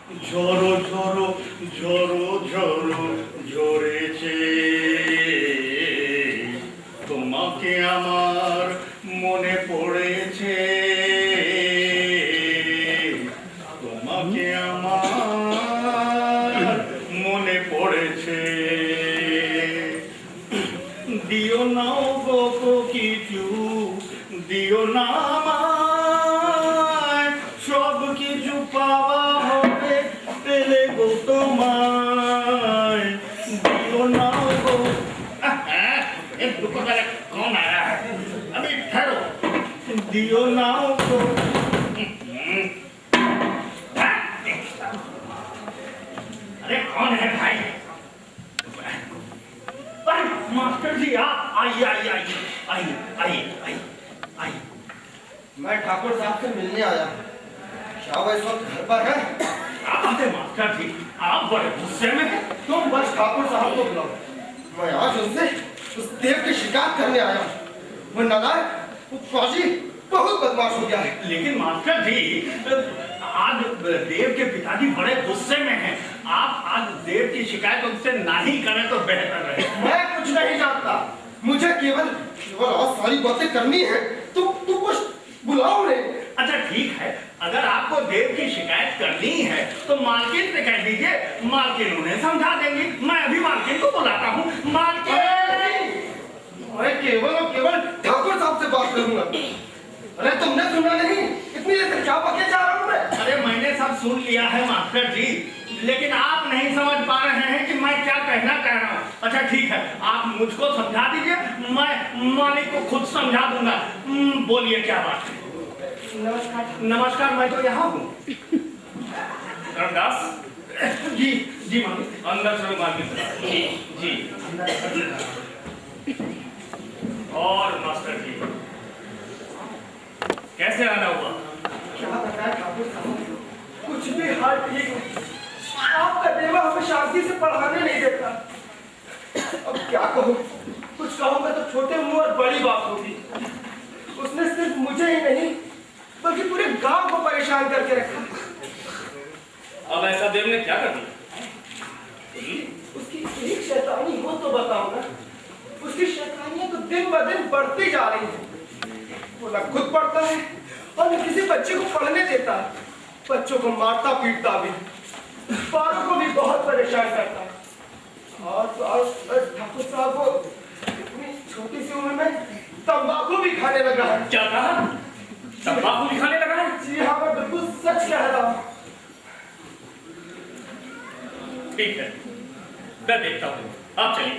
ঝরো ঝরো ঝরো ঝরো ঝরেছে, তোমাকে আমার মনে পড়েছে, তোমাকে আমার মনে পড়েছে। দিও না গো কিছু, দিও না আমায়, সব কিছু পাওয়া হবে পেলে গো তোমায়। दियो ना गो, एक दुकानदार कौन आया है? अभी ठहरो। दियो ना गो, अरे कौन है भाई? अरे मास्टर जी आप आइए आइए आइए आइए आइए आइए आइए। मैं ठाकुर साहब से मिलने आया। क्या वो इस वक्त घर पर है? आप मास्टर जी आप बड़े गुस्से में हैं। तुम बस ठाकुर साहब को बुलाओ। मैं आज उनसे उस देव की शिकायत करने आया हूँ। वो नालायक, वो फौजी बहुत बदमाश हो गया है। लेकिन मास्टर जी आज देव के पिताजी बड़े गुस्से में हैं। आप आज देव की शिकायत उनसे ना ही करें तो बेहतर रहे। मैं कुछ नहीं जानता, मुझे केवल और सारी बातें करनी है। तुम कुछ बुलाओ रे। अच्छा ठीक है, अगर आपको देव की शिकायत करनी है तो मालकिन से कह दीजिए, मालकिन उन्हें समझा देंगी। मैं अभी मालकिन को बुलाता हूँ। मालकिन, मैं केवल और केवल ठाकुर साहब से बात करूंगा। अरे तुमने सुना नहीं? इतनी देर से क्या बके जा रहा हूँ मैं? अरे मैंने सब सुन लिया है मास्टर जी, लेकिन आप नहीं समझ पा रहे हैं कि मैं क्या कहना चाह रहा हूँ। अच्छा ठीक है, आप मुझको समझा दीजिए, मैं मालिक को खुद समझा दूंगा। बोलिए क्या बात है? नमस्कार। नमस्कार, मैं तो यहाँ हूँ। रामदास जी, जी मालिक अंदर चलो मालिक जी। और मास्टर जी कैसे आना हुआ? क्या बताया ठाकुर साहब, कुछ भी हाल ठीक नहीं। आपका देवा हमें शांति से पढ़ाने नहीं देता। अब क्या कहूँ, कुछ कहूँगा तो छोटे मुंह और बड़ी बात होगी। उसने सिर्फ मुझे ही नहीं बल्कि पूरे गांव को परेशान करके रखा। अब ऐसा देव ने क्या कर दिया? उसकी एक शैतानी हो तो बताओ ना। उसकी शैतानियां तो दिन ब दिन बढ़ती जा रही है। वो न खुद पढ़ता है और न किसी बच्चे को पढ़ने देता। बच्चों को मारता पीटता भी, बालों को भी बहुत परेशान करता है। और ठाकुर साहब को इतनी छोटी सी उम्र में तंबाकू भी खाने लगा है। क्या कहा? तंबाकू भी खाने लगा है? जी हाँ, मैं बिल्कुल सच कह रहा हूँ। ठीक है, मैं देखता हूँ, आप चलिए।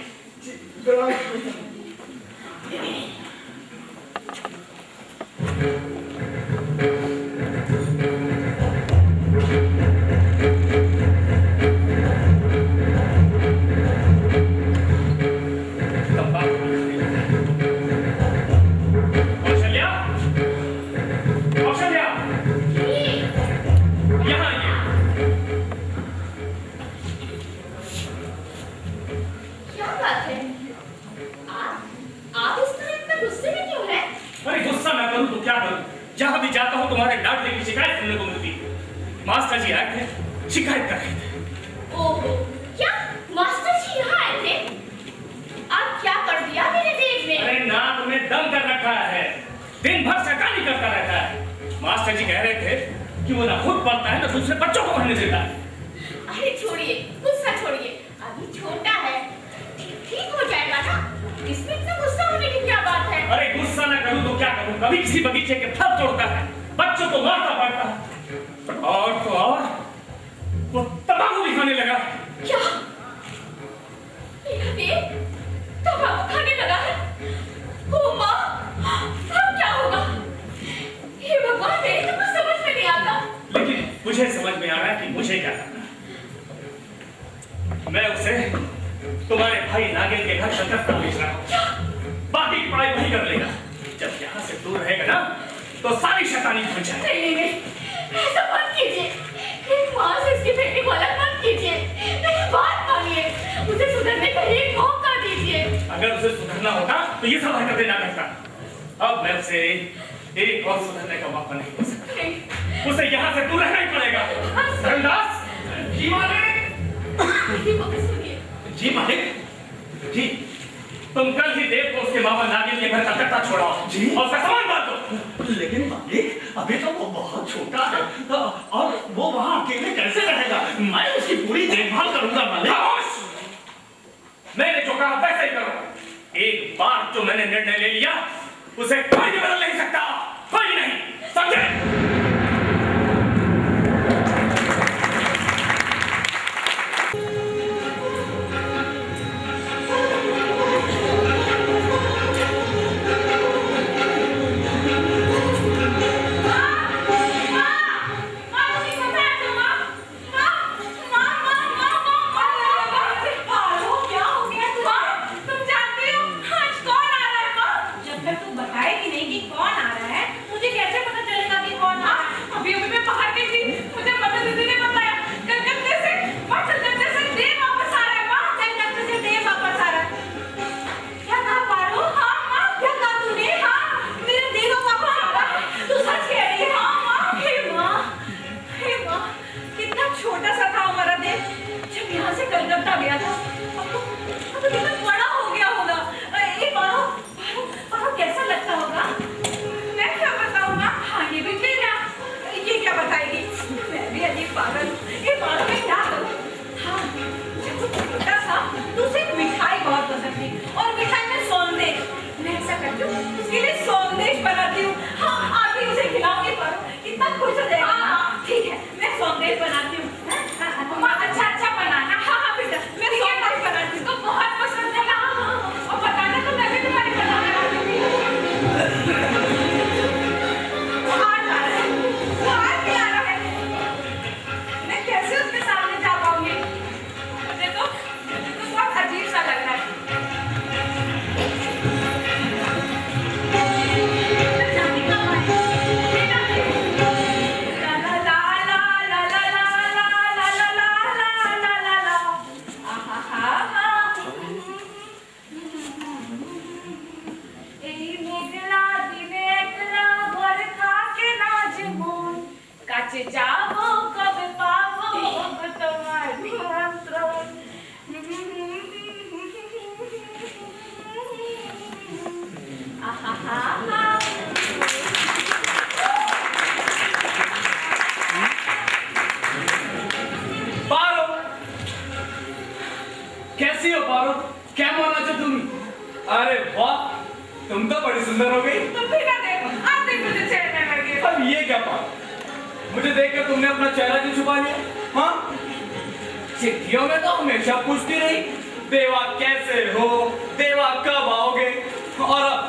जहां भी जाता हूं तुम्हारे डांटने की शिकायत सुनने को मिलती है। मास्टर जी आए थे, शिकायत कर रहे थे। ओहो, क्या मास्टर जी यहाँ आए थे? आप क्या कर दिया मेरे देव ने? अरे नाक में दम कर रखा है, दिन भर शैतानी करता रहता है। मास्टर जी कह रहे थे कि वो ना खुद पढ़ता है ना दूसरे बच्चों को पढ़ने देता है। अरे छोड़िए, गुस्सा छोड़िए, अभी छोटा है, ठीक हो जाएगा ना। इसमें इतना गुस्सा होने की क्या बात है? अरे गुस्सा ना करूं तो क्या करूं? कभी किसी बगीचे के फल तोड़ता है, बच्चों को मारता पड़ता है, और तो और वो तंबाकू भी खाने लगा। क्या? मेरा देव तंबाकू खाने लगा है? ओ माँ, अब क्या होगा? हे भगवान, मेरे तो कुछ समझ में नहीं आता। लेकिन मुझे समझ में आ रहा है कि मुझे क्या करना है। मैं उसे तुम्हारे भाई नागिन के घर कलकत्ता भेज रहा हूँ। बाकी की पढ़ाई वही कर लेगा। जब यहाँ से दूर रहेगा ना तो सारी शैतानी भूल जाएगी। नहीं, ऐसा मत कीजिए। एक माँ से इसकी बेटी को अलग मत कीजिए। मेरी बात मानिए, उसे सुधरने का एक मौका दीजिए। अगर उसे सुधरना होता तो ये सब हरकतें ना करता। अब मैं उसे एक और सुधरने का मौका नहीं दे सकता। उसे यहाँ से दूर रहना ही पड़ेगा। धर्मदास, जी मालिक जी। तुम कल ही देव को उसके बाबा नागिन के घर का कट्टा छोड़ाओ जी और सामान बांध दो। लेकिन मालिक अभी तो वो बहुत छोटा है और वो वहां अकेले कैसे रहेगा? मैं उसकी पूरी देखभाल करूंगा मालिक। मैंने जो कहा वैसे ही करो। एक बार जो मैंने निर्णय ले लिया उसे कोई भी बदल नहीं सकता, कोई नहीं, समझे? कैसी हो पारो? क्या माना चाहते तुम? अरे वाह, तुम तो बड़ी सुंदर हो गई। तुम भी ना देखो, आप भी मुझे छेड़ने लगे। अब ये क्या पारो? मुझे देखकर तुमने अपना चेहरा क्यों छुपा लिया? हाँ? चिट्ठियों में तो हमेशा पूछती रही, देवा कैसे हो, देवा कब आओगे? और अब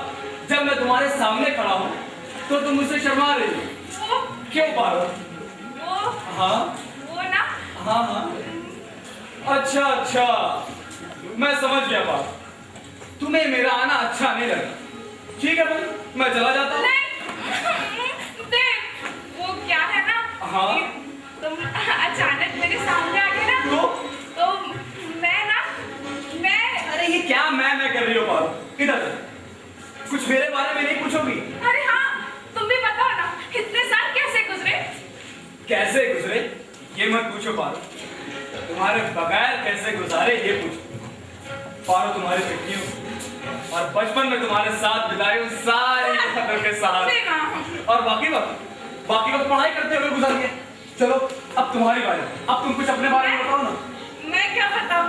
जब मैं तुम्हारे सामने खड़ा हूँ, तो तुम मुझसे शर्मा रही हो। क्यों पारो? वो हाँ? वो ना? हाँ हाँ। अच्छा अच्छा, मैं समझ गया बात। तुम्हें मेरा आना अच्छा नहीं लगा। ठीक है भाई, मैं चला जाता हूँ। देख, वो क्या है ना? हाँ? तुम अचानक मेरे सामने आ गए ना? तो मैं अरे ये क्या मैं कर रही हो पारो? इधर कुछ मेरे बारे में नहीं पूछोगी? अरे हाँ, तुम भी बताओ ना, इतने साल कैसे गुजरे? कैसे गुजरे ये मत पूछो पारो, तुम्हारे बगैर कैसे गुजारे ये पूछो। पारो तुम्हारी चिट्ठियों और बचपन में तुम्हारे साथ बिताई उन सारी यादों के साथ, और बाकी वक्त पढ़ाई करते हुए गुजर गए। चलो अब तुम्हारी बारी, अब तुम कुछ अपने बारे में बताओ ना। मैं क्या बताऊं?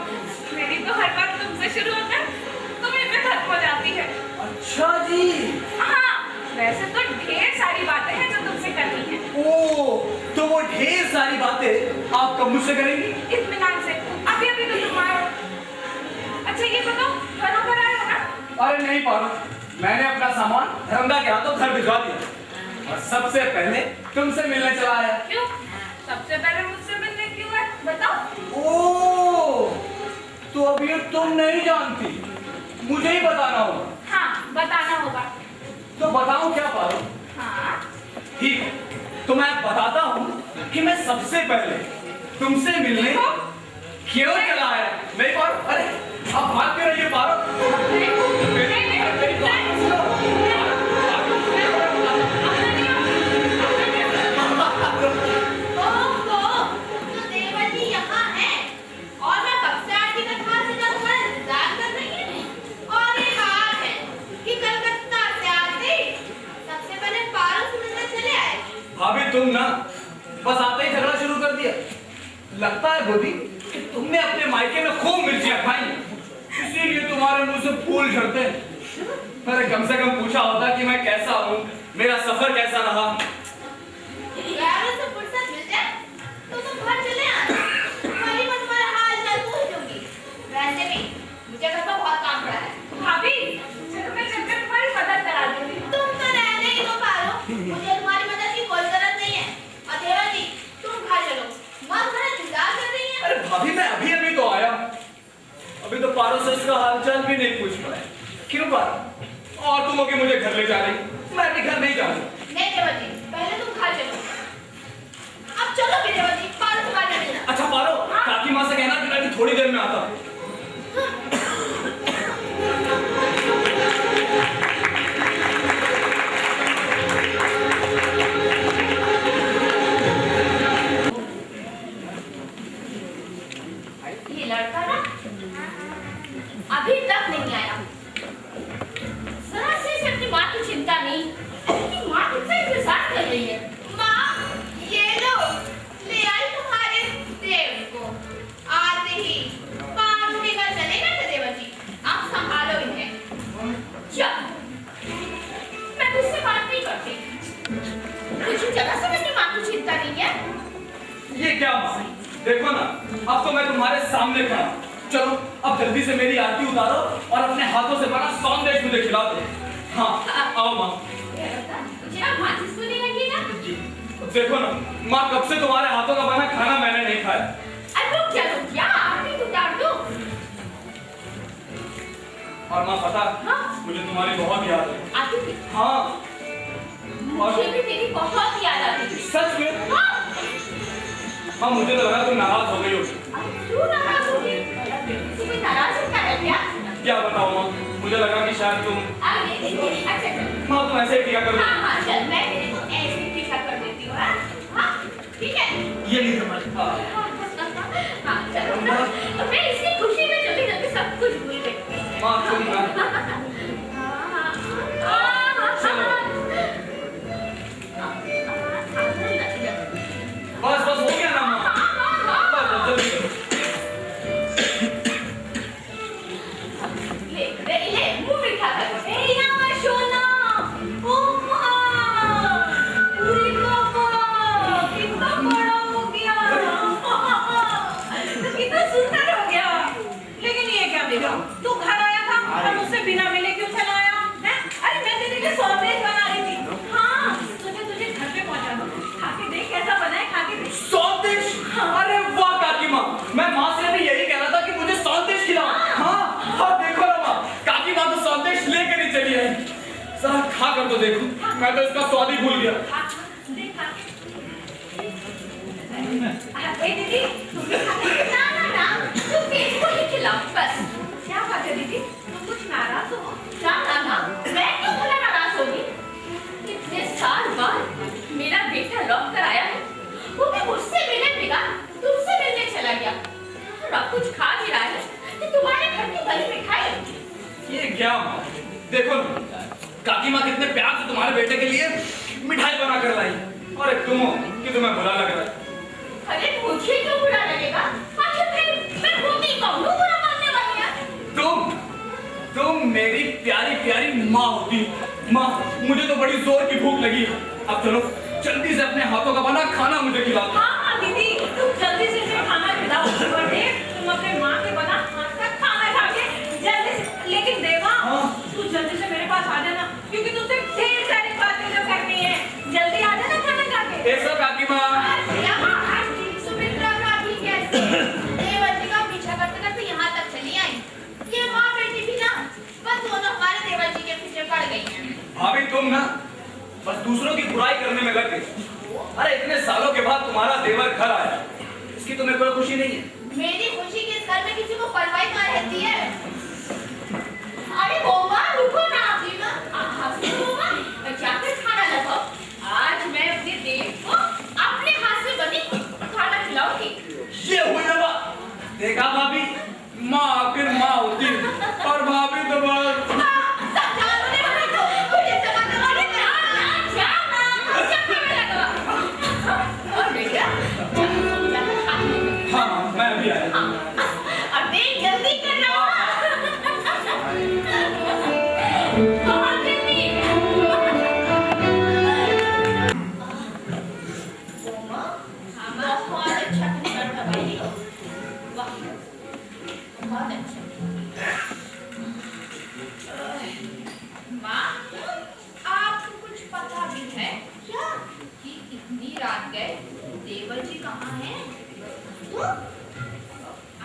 मेरी तो हर बात तुमसे शुरू होकर तुम्हें पे खत्म हो जाती है। अच्छा जी। हाँ, वैसे तो ढेर सारी बातें हैं जो तुमसे करनी है। ओह, तो वो ढेर सारी बातें आप कब मुझसे करेंगी? इत्मीनान से, अभी अभी तो तुम आए हो। अच्छा ये बताओ, घरों पर आए हो ना? अरे नहीं पारो, मैंने अपना सामान धर्मदा के हाथों घर भिजवा दिया और सबसे पहले तुमसे मिलने चला आया। क्यों? सबसे पहले मुझसे मिलने क्यों आए? बताओ। ओह, तो अब ये तुम नहीं जानती, मुझे ही बताना होगा। हाँ, बताना होगा। तो बताऊं क्या पारो? हाँ। ठीक है, तो मैं बताता हूँ कि मैं सबसे पहले तुमसे मिलने क्यों चला आया। नहीं पारो, अरे अब भाग क्यों रही है पारो? तो देवर जी यहाँ हैं और मैं कब से आरती का ध्यान से तुम ना बस आते ही झगड़ा शुरू कर दिया। लगता है गोदी कि तुमने अपने मायके में खूब मिर्चियां खाई, इसीलिए तुम्हारे मुंह से फूल झड़ते हैं। अरे कम से कम पूछा होता कि मैं कैसा हूँ, मेरा सफर कैसा रहा। यार से फुर्सत मिल जाए तो तुम घर चले आना, वही मैं तुम्हारा हाल चाल पूछ लूंगी। वैसे भी मुझे घर पर बहुत काम पड़ा है। भाभी चलो मैं चलकर तुम्हारी मदद करा दूंगी। तुम तो रहने ही दो पारो, मुझे तुम्हारी मदद की कोई जरूरत नहीं है। और देवा जी तुम घर चलो, माँ तुम्हारा इंतजार कर रही है। अरे भाभी मैं अभी अभी तो आया, अभी तो पारो से उसका हालचाल भी नहीं पूछ पाया। क्यों पारो? और तुम आगे मुझे घर ले जा रही? मैं भी घर नहीं जा रहा। नहीं देवा जी, पहले तुम घर चलो। अब चलो भी देवा जी, पारो से बाहर जाने ना। अच्छा पारो, काकी माँ से कहना कि मैं थोड़ी देर में आता हूँ। ये लड़का ना अभी तक नहीं आया। जरा से इसे अपनी माँ की चिंता नहीं, अपनी माँ कितना इंतजार कर रही है। माँ ये लो, ले आई तुम्हारे देव को। आते ही काम के घर चलेगा तो देवा जी आप संभालो इन्हें। चल मैं तुझसे बात नहीं करती, तुझे जगह से मेरी माँ की चिंता नहीं है। ये क्या माँ? देखो ना, अब तो मैं तुम्हारे सामने खड़ा। चलो अब जल्दी से मेरी आरती उतारो और अपने हाथों से बना सौंदेश मुझे खिला दो। हाँ आओ माँ। मुझे आप माचिस तो नहीं लगेगा? देखो ना माँ, कब से तुम्हारे हाथों का बना खाना मैंने नहीं खाया। अरे रुक जा रुक जा, आरती उतार दो। और माँ पता, हाँ? मुझे तुम्हारी बहुत याद है। आती थी? हाँ मुझे भी तेरी बहुत याद आती थी। सच में? हाँ? हाँ मुझे तो लगा तुम नाराज हो गई हो। अरे क्यों नाराज होगी? तू कोई नाराज होता है क्या? क्या बताओ माँ, मुझे लगा कि शायद तुम। अच्छा चल। माँ तुम ऐसे ही किया करो। हाँ चल, मैं तेरे को ऐसे ही पीछा कर देती हूँ। हाँ ठीक है। ये नहीं समझ। हाँ हाँ चलो ना, मैं इसकी खुशी में जल्दी सब कुछ भूल गई। माँ तुम ना। बस बस हो गया ना माँ, बस जल्दी करो। ले मुंह मीठा कर। ए यार सोना, ओ माँ, पूरी पापा कितना बड़ा हो गया, तो कितना सुंदर हो गया। लेकिन ये क्या बेटा, तू घर आया था और मुझसे बिना मिले क्यों चला आया? हैं? अरे मैं तेरे लिए सौंदेश बना रही थी। हाँ, तुझे घर पे पहुंचा दूं। खा के देख कैसा बना है, खा के देख। सौंदेश? अरे वाह काकी माँ, मैं माँ से भी यही कह रहा था कि मुझे सौंदेश खिलाओ। हाँ हाँ देखो ना माँ, काकी माँ तो सौंदेश लेकर ही चली आई। जरा खा कर तो देखो, मैं तो इसका स्वाद ही भूल गया। देखा। ए दीदी, तुम भी खा के ना ना ना, तुम इसको ही खिलाओ बस। क्या बात है दीदी, तुम कुछ नाराज हो? ना ना ना, मैं क्यों भला नाराज होगी? इतने साल बाद मेरा बेटा लौट कर आया है, वो भी मुझसे मिलने बिना तुमसे मिलने चला गया। और अब कुछ खा भी रहा है कि तुम्हारे घर की बनी मिठाई। ये क्या माँ? देखो ना, काकी माँ कितने प्यार से तुम्हारे बेटे के लिए मिठाई बना कर लाई, और एक तुम हो कि तुम्हें बुरा लग रहा है। अरे मुझे क्यों बुरा लगेगा? आखिर मैं होती कौन हूँ बुरा मानने वाली है? तुम मेरी प्यारी प्यारी माँ होती। माँ मुझे तो बड़ी जोर की भूख लगी है। अब चलो जल्दी से अपने हाथों का बना खाना मुझे खिलाओ। हाँ दीदी, तुम जल्दी से इसे खाना खिलाओ। तुम अपने माँ के बना हाथ का खाना खा के जल्दी से। लेकिन देवा, तू जल्दी से मेरे पास आ जाना, क्योंकि तुझसे ढेर सारी बातें जो करनी है। जल्दी आ जाना खाना खा के। ऐसा काकी माँ। सुमित्रा भाभी कैसे? देवर जी का पीछा करते करते यहाँ तक चली आई। ये माँ बेटी भी ना बस दोनों हमारे देवर जी के पीछे पड़ गई हैं। भाभी तुम ना बस दूसरों की बुराई करने में लग गई। अरे इतने सालों के बाद तुम्हारा देवर घर आया, इसकी तुम्हें कोई खुशी नहीं है? मेरी खुशी के इस घर में किसी को परवाह कहाँ रहती है? अरे बोमा रुको ना, अभी ना हंसती हो ना, जाकर खाना लगाओ। आज मैं अपने देव को अपने हाथ से बनी खाना खिलाऊंगी। ये हुई ना बात। देखा भाभी, माँ आखिर माँ होती और भाभी तो बस। समझा दो मुझे तो, मुझे समझ में नहीं आ रहा। क्या ना, क्या करने लगा? अभी आया। हाँ, अब देख जल्दी करना। बहुत जल्दी। ओमा, बहुत अच्छा तुमने करता भाई। वाह, बहुत अच्छा। माँ, आपको कुछ पता भी है क्या कि इतनी रात गए देवर जी कहाँ हैं? तो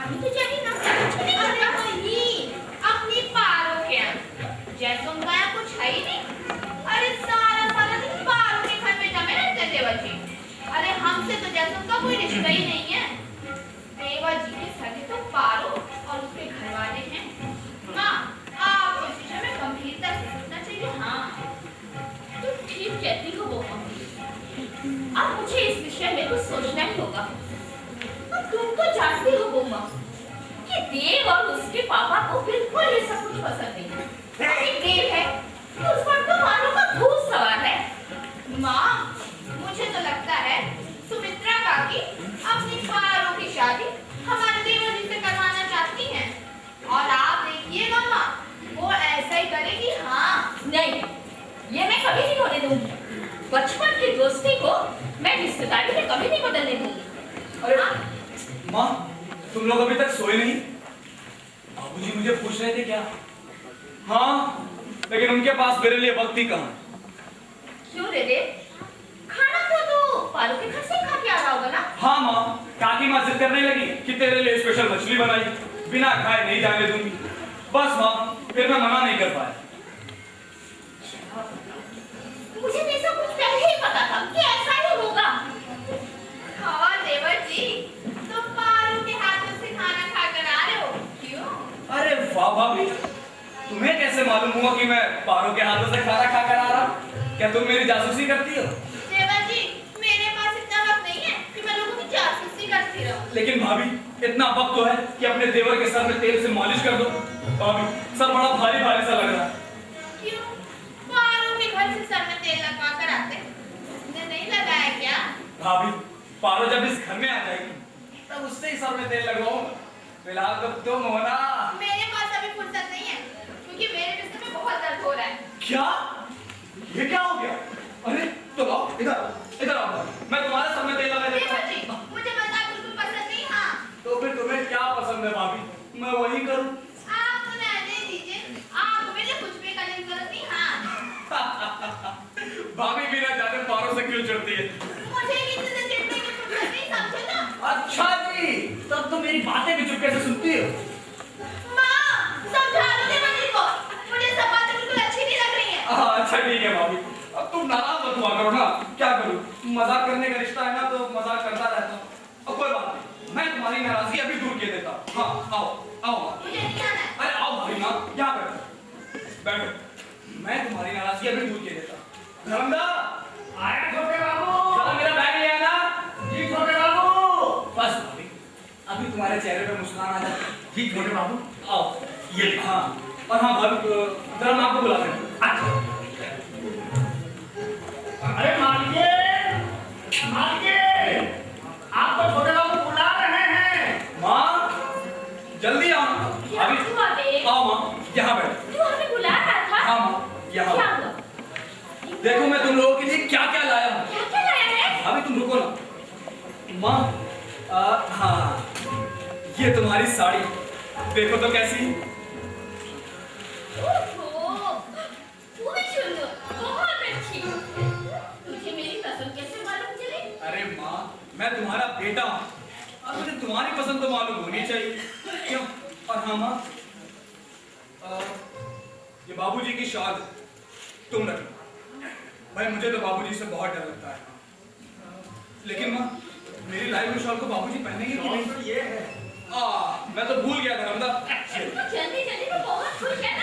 अभी तो चली ना कुछ नहीं करना वही अपनी पारों के जैसे उनका यहाँ कुछ है ही नहीं। अरे सारा सारा दिन पारों के घर में जमे रहते देवर जी। अरे हमसे तो जैसे उनका कोई रिश्ता ही नहीं है। देवर जी के सगे तो पारो और उसके घर वाले हैं। माँ, आपको इस विषय में गंभीरता से सोचना चाहिए। हाँ, तुम ठीक कहती हो वो। अब मुझे इस विषय में कुछ सोचना ही होगा। अब तुम तो जानती हो बोमा कि देव और उसके पापा को बिल्कुल ये सब कुछ पसंद नहीं है। अरे देव है उस पर तो मानो का भूत सवार है। माँ, मुझे तो लगता है सुमित्रा काकी अपनी पारों की शादी हमारे देवर जी से करवाना चाहती हैं। और आप देखिएगा माँ, वो ऐसा ही करेगी। हाँ, नहीं, ये मैं कभी नहीं होने दूंगी। बचपन की दोस्ती को मैं रिश्तेदारी में कभी नहीं बदलने दूंगी। अरे माँ, तुम लोग अभी तक सोए नहीं? बाबूजी मुझे पूछ रहे थे क्या? हाँ, लेकिन उनके पास मेरे लिए वक्त ही कहाँ। क्यों रे रे? खाना तो पारो के घर से खा के आ रहा होगा ना? हाँ माँ, काकी माँ जिद करने लगी कि तेरे लिए स्पेशल मछली बनाई, बिना खाए नहीं जाने दूंगी। बस माँ, फिर मैं मना नहीं कर पाया। मुझे तो सब कुछ पहले ही पता था कि ऐसा ही होगा। हाँ देवर जी, तुम पारो के हाथों से खाना खाकर आ रहे हो। क्यों? अरे वाह भाभी, तुम्हें कैसे मालूम हुआ कि मैं पारो के हाथों से खाना खाकर आ रहा हूँ? क्या तुम मेरी जासूसी करती हो? देवर जी, मेरे पास इतना वक्त नहीं है कि मैं लोगों की जासूसी करती रहूं। लेकिन भाभी, इतना वक्त तो है कि अपने देवर के सर में तेल से मालिश कर दो। भाभी, सर बड़ा भारी भारी सा लग रहा है। क्यों? पारो के घर से सर में तेल लगवा कर आते, उसने नहीं लगाया क्या? भाभी, पारो जब इस घर में आ जाएगी तब उससे ही सर में तेल लगवाऊंगा। फिलहाल तो तुम हो ना। मेरे पास अभी फुर्सत नहीं है क्योंकि मेरे बिस्तर में बहुत दर्द हो रहा है। क्या? ये क्या हो गया? अरे तो आओ इधर आओ, मैं तुम्हारे सर में तेल लगा देता देवर जी, हूँ। मुझे मजाक बिल्कुल पसंद नहीं। हाँ, तो फिर तुम्हें क्या पसंद है भाभी? मैं वही करूँ। आप तो रहने दीजिए, आप मेरे कुछ भी करने की जरूरत नहीं। हाँ, भाभी बिना जाने पारो से क्यों चिढ़ती है? मुझे किसी से चिढ़ने की फुर्सत नहीं, समझे ना? अच्छा जी, तब तो मेरी बातें भी चुपके से सुनती हो। माँ, समझा दो देवर जी को, मुझे सब बातें बिल्कुल अच्छी नहीं लग रही हैं। अच्छा ठीक है भाभी, अब तुम नाराज मत हुआ करो ना। क्या करूं, मजाक करने का रिश्ता है ना, तो मजाक करता रहता हूँ। अब कोई बात नहीं, मैं तुम्हारी नाराजगी अभी दूर किए देता हूँ। हाँ, आओ आओ माँ। मुझे नहीं आना है। अरे आओ भाभी माँ, यहाँ बैठो। मैं तुम्हारी नाराजगी अभी दूर किए देता हूँ। धर्मदा, आया छोटे बाबू। जरा मेरा बैग ले आना। जी छोटे बाबू। बस भाभी, अभी तुम्हारे चेहरे पे मुस्कान आ जाए। जी छोटे बाबू। आओ, ये ले। हाँ, और हाँ भाभी, जरा मैं आपको बुला रहा हूँ। अच्छा। अरे मालिके, आप तो छोटे बाबू बुला रहे हैं। माँ, जल्दी आओ। क्या अभी हुआ बे? आओ माँ, यहाँ बैठो। तू हमें बुला रहा था? हाँ माँ, यहाँ क्या आओ। हुआ? देखो मैं तुम लोगों के लिए क्या क्या लाया हूँ। क्या क्या लाया है? अभी तुम रुको ना। माँ, हाँ, ये तुम्हारी साड़ी देखो तो कैसी। ओहो, पूरी सुंदर, बहुत अच्छी। तुझे मेरी पसंद कैसे मालूम चली? अरे माँ, मैं तुम्हारा बेटा हूँ और मुझे तुम्हारी पसंद तो मालूम होनी चाहिए। क्यों? और हाँ माँ, ये बाबूजी की शॉल तुम रखो। भाई मुझे तो बाबूजी से बहुत डर लगता है। लेकिन माँ, मेरी लाई हुई शॉल को बाबूजी पहनेंगे कि नहीं? तो ये है। मैं तो भूल गया था। जल्दी जल्दी तो बहुत खुश है।